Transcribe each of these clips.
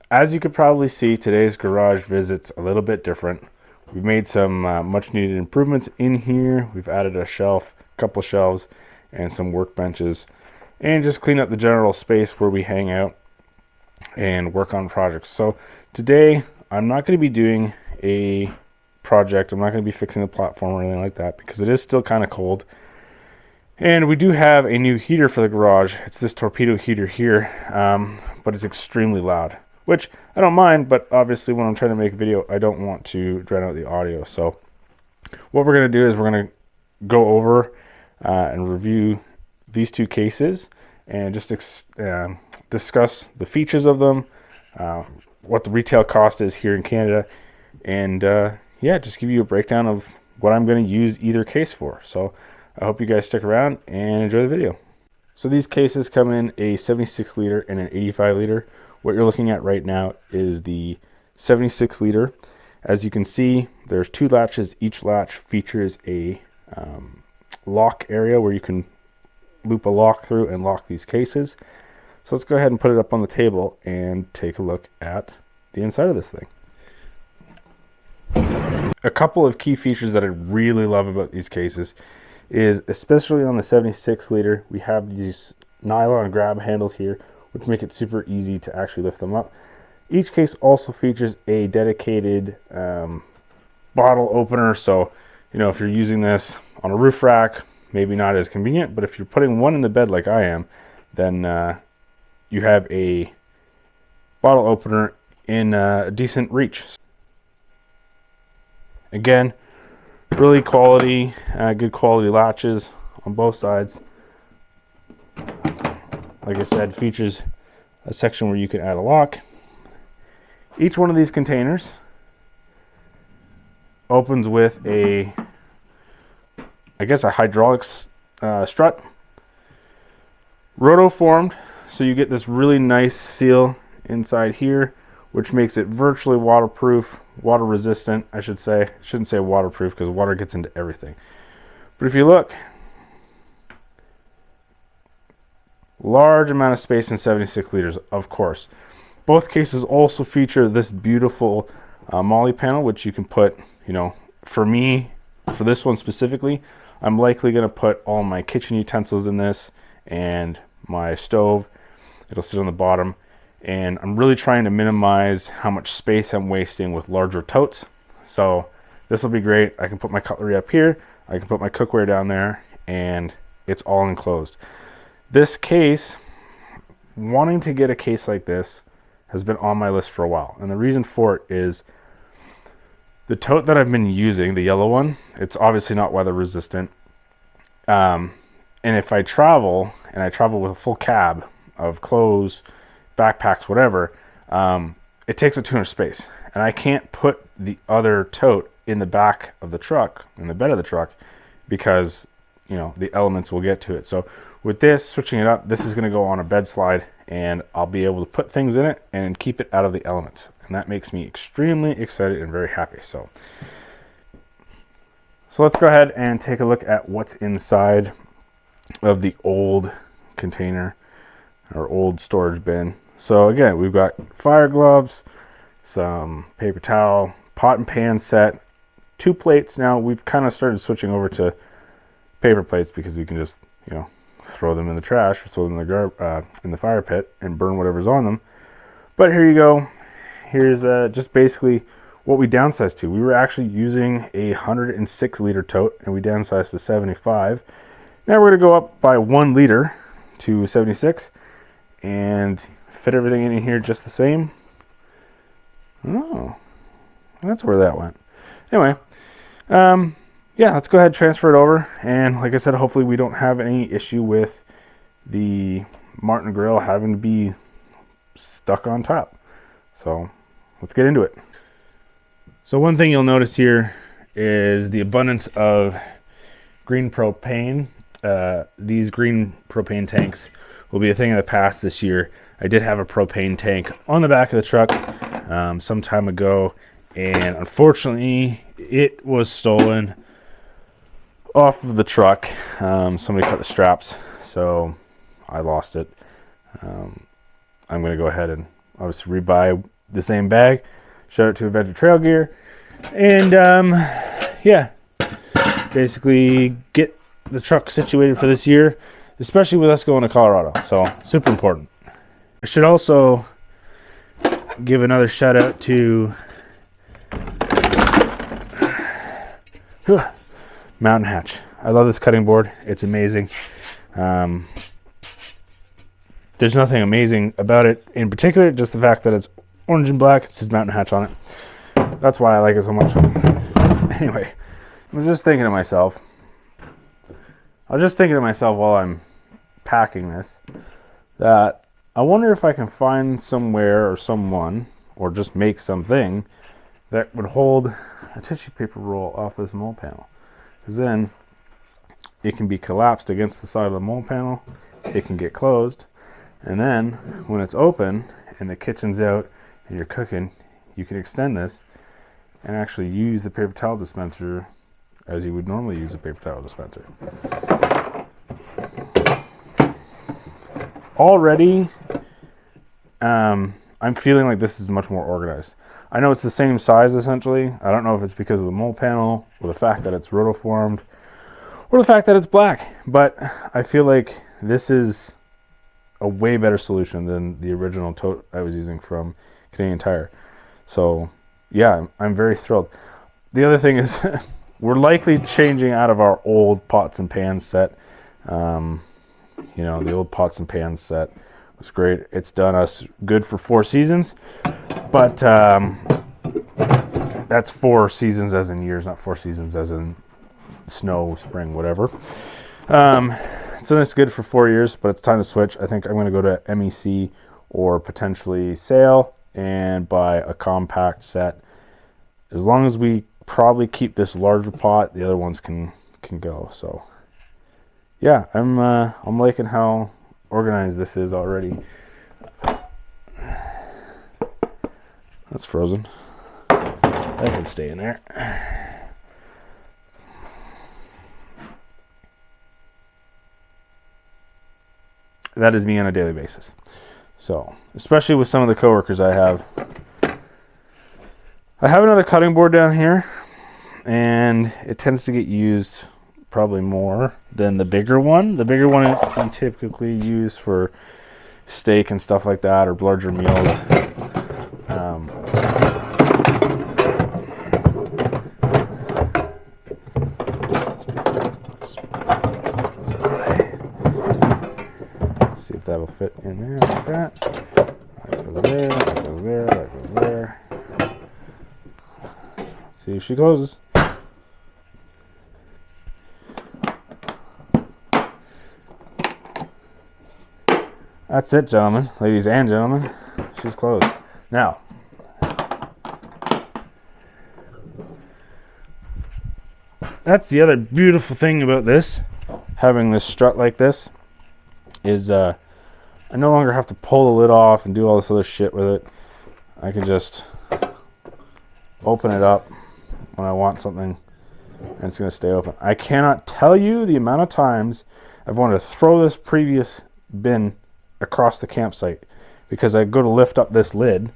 as you could probably see, today's garage visit's a little bit different. We've made some much needed improvements in here. We've added a shelf, a couple shelves, and some workbenches, and just clean up the general space where we hang out and work on projects. So today I'm not going to be doing a project. I'm not going to be fixing the platform or anything like that because it is still kind of cold. And we do have a new heater for the garage. It's this torpedo heater here, but it's extremely loud, which I don't mind, but obviously when I'm trying to make a video, I don't want to drown out the audio. So what we're going to do is we're going to go over and review these two cases and just discuss the features of them, what the retail cost is here in Canada, and yeah, just give you a breakdown of what I'm going to use either case for. So I hope you guys stick around and enjoy the video. So these cases come in a 76 liter and an 85 liter. What you're looking at right now is the 76 liter. As you can see, there's two latches. Each latch features a lock area where you can loop a lock through and lock these cases. So let's go ahead and put it up on the table and take a look at the inside of this thing. A couple of key features that I really love about these cases is, especially on the 76 liter, we have these nylon grab handles here, which make it super easy to actually lift them up. Each case also features a dedicated bottle opener. So, you know, if you're using this on a roof rack, maybe not as convenient, but if you're putting one in the bed like I am, then you have a bottle opener in a decent reach. Again, really quality, good quality latches on both sides. Like I said, features a section where you can add a lock. Each one of these containers opens with a, I guess, a hydraulics strut. Roto formed, so you get this really nice seal inside here, which makes it virtually waterproof, water resistant, I should say. I shouldn't say waterproof because water gets into everything. But if you look, large amount of space in 76 liters, of course. Both cases also feature this beautiful molly panel, which you can put, you know, for me, for this one specifically, I'm likely going to put all my kitchen utensils in this and my stove. It'll sit on the bottom. And I'm really trying to minimize how much space I'm wasting with larger totes. So this will be great. I can put my cutlery up here. I can put my cookware down there, and it's all enclosed. This case, wanting to get a case like this, has been on my list for a while. And the reason for it is the tote that I've been using, the yellow one, it's obviously not weather resistant. And if I travel, and I travel with a full cab of clothes, backpacks, whatever, it takes a ton of space, and I can't put the other tote in the back of the truck, in the bed of the truck, because, you know, the elements will get to it. So with this, switching it up, this is going to go on a bed slide, and I'll be able to put things in it and keep it out of the elements, and that makes me extremely excited and very happy. So let's go ahead and take a look at what's inside of the old container or old storage bin. So again, we've got fire gloves, some paper towel, pot and pan set, 2 plates. Now we've kind of started switching over to paper plates because we can just, you know, throw them in the trash or throw them in the fire pit and burn whatever's on them. But here you go. Here's just basically what we downsized to. We were actually using a 106 liter tote, and we downsized to 75. Now we're going to go up by 1 liter to 76 and fit everything in here just the same. Oh, that's where that went. Anyway, yeah, let's go ahead and transfer it over. And like I said, hopefully we don't have any issue with the Martin grill having to be stuck on top. So let's get into it. So one thing you'll notice here is the abundance of green propane. These green propane tanks will be a thing of the past this year. I did have a propane tank on the back of the truck some time ago, and unfortunately it was stolen off of the truck. Somebody cut the straps, so I lost it. I'm going to go ahead and obviously rebuy the same bag. Shout out to Adventure Trail Gear. And yeah, basically get the truck situated for this year, especially with us going to Colorado. So super important. I should also give another shout out to Mountain Hatch. I love this cutting board. It's amazing. There's nothing amazing about it in particular, just the fact that it's orange and black. It says Mountain Hatch on it. That's why I like it so much. Anyway, I was just thinking to myself while I'm packing this, that I wonder if I can find somewhere or someone, or just make something that would hold a tissue paper roll off this mold panel. Because then it can be collapsed against the side of the mold panel. It can get closed. And then when it's open and the kitchen's out and you're cooking, you can extend this and actually use the paper towel dispenser as you would normally use a paper towel dispenser. Already, I'm feeling like this is much more organized. I know it's the same size essentially. I don't know if it's because of the mold panel or the fact that it's rotoformed or the fact that it's black, but I feel like this is a way better solution than the original tote I was using from Canadian Tire. So yeah, I'm very thrilled. The other thing is we're likely changing out of our old pots and pans set. The old pots and pans set was great. It's done us good for 4 seasons, but that's 4 seasons as in years, not 4 seasons as in snow, spring, whatever. So it's good for 4 years, but it's time to switch. I think I'm going to go to MEC or potentially Sale and buy a compact set. As long as we probably keep this larger pot, the other ones can go. So yeah, I'm liking how organized this is already. That's frozen. That can stay in there. That is me on a daily basis. So, especially with some of the coworkers I have. I have another cutting board down here, and it tends to get used probably more than the bigger one. The bigger one we typically use for steak and stuff like that, or larger meals. See if that'll fit in there like that. That goes there, that goes there, that goes there. Let's see if she closes. That's it, gentlemen, ladies and gentlemen. She's closed. Now, that's the other beautiful thing about this, having this strut like this, is I no longer have to pull the lid off and do all this other shit with it. I can just open it up when I want something, and it's going to stay open. I cannot tell you the amount of times I've wanted to throw this previous bin across the campsite because I go to lift up this lid.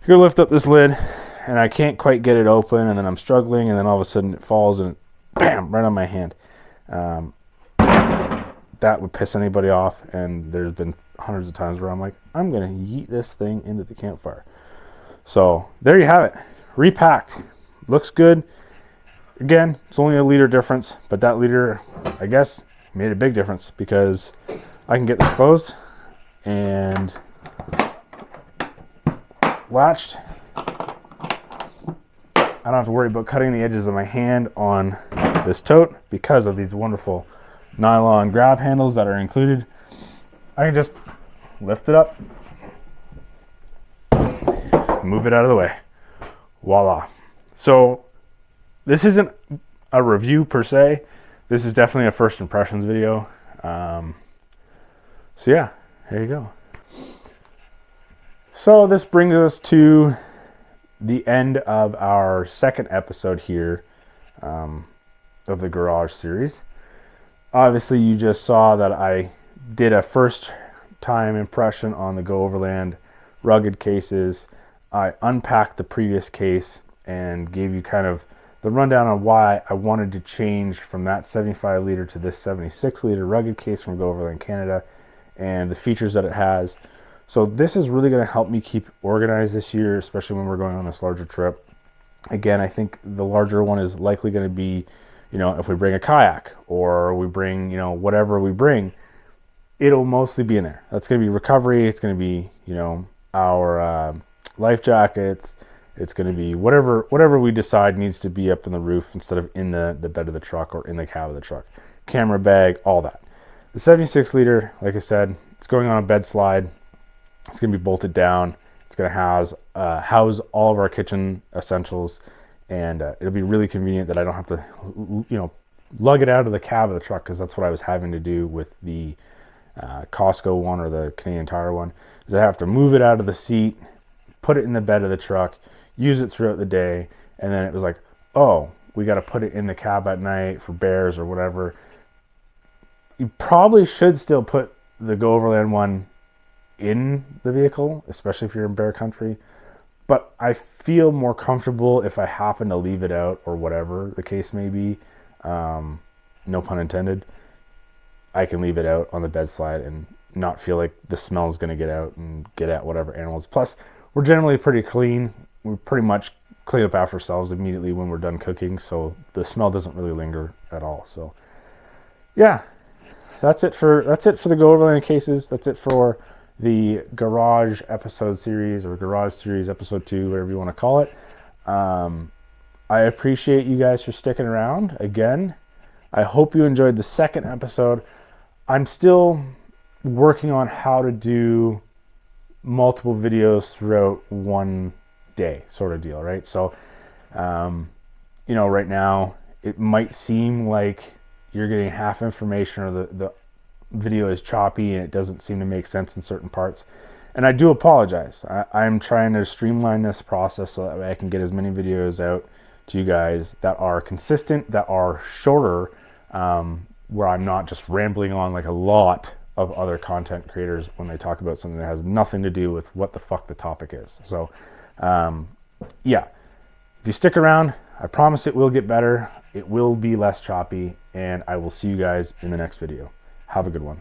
And I can't quite get it open, and then I'm struggling, and then all of a sudden it falls and bam, right on my hand. That would piss anybody off, and there's been hundreds of times where I'm like, I'm going to yeet this thing into the campfire. So there you have it. Repacked. Looks good. Again, it's only a liter difference, but that liter, I guess, made a big difference because I can get this closed and latched. I don't have to worry about cutting the edges of my hand on this tote because of these wonderful nylon grab handles that are included. I can just lift it up, move it out of the way. Voila. So this isn't a review per se. This is definitely a first impressions video. So yeah, there you go. So this brings us to the end of our second episode here of the garage series. Obviously you just saw that I did a first time impression on the Go Overland rugged cases. I unpacked the previous case and gave you kind of the rundown on why I wanted to change from that 75 liter to this 76 liter rugged case from Go Overland Canada and the features that it has. So this is really going to help me keep organized this year, especially when we're going on this larger trip. Again, I think the larger one is likely going to be, you know, if we bring a kayak or we bring, you know, whatever we bring, it'll mostly be in there. That's going to be recovery. It's going to be, you know, our life jackets. It's going to be whatever we decide needs to be up in the roof instead of in the bed of the truck or in the cab of the truck. Camera bag, all that. The 76 liter, like I said, it's going on a bed slide. It's going to be bolted down. It's going to house all of our kitchen essentials, and it'll be really convenient that I don't have to, you know, lug it out of the cab of the truck, because that's what I was having to do with the Costco one or the Canadian Tire one. Is I have to move it out of the seat, put it in the bed of the truck, use it throughout the day, and then it was like, oh, we got to put it in the cab at night for bears or whatever. You probably should still put the Go Overland one in the vehicle, especially if you're in bear country, but I feel more comfortable if I happen to leave it out or whatever the case may be. No pun intended. I can leave it out on the bed slide and not feel like the smell is going to get out and get at whatever animals. Plus, we're generally pretty clean. We pretty much clean up after ourselves immediately when we're done cooking, so the smell doesn't really linger at all. So yeah, that's it for the Go Overland cases. That's it for the garage episode series, or garage series episode 2, whatever you want to call it. I appreciate you guys for sticking around. Again, I hope you enjoyed the second episode. I'm still working on how to do multiple videos throughout one day, sort of deal, right? So, you know, right now it might seem like you're getting half information, or the video is choppy and it doesn't seem to make sense in certain parts. And I do apologize. I'm trying to streamline this process so that way I can get as many videos out to you guys that are consistent, that are shorter, where I'm not just rambling on like a lot of other content creators when they talk about something that has nothing to do with what the fuck the topic is. So, yeah, if you stick around, I promise it will get better. It will be less choppy, and I will see you guys in the next video. Have a good one.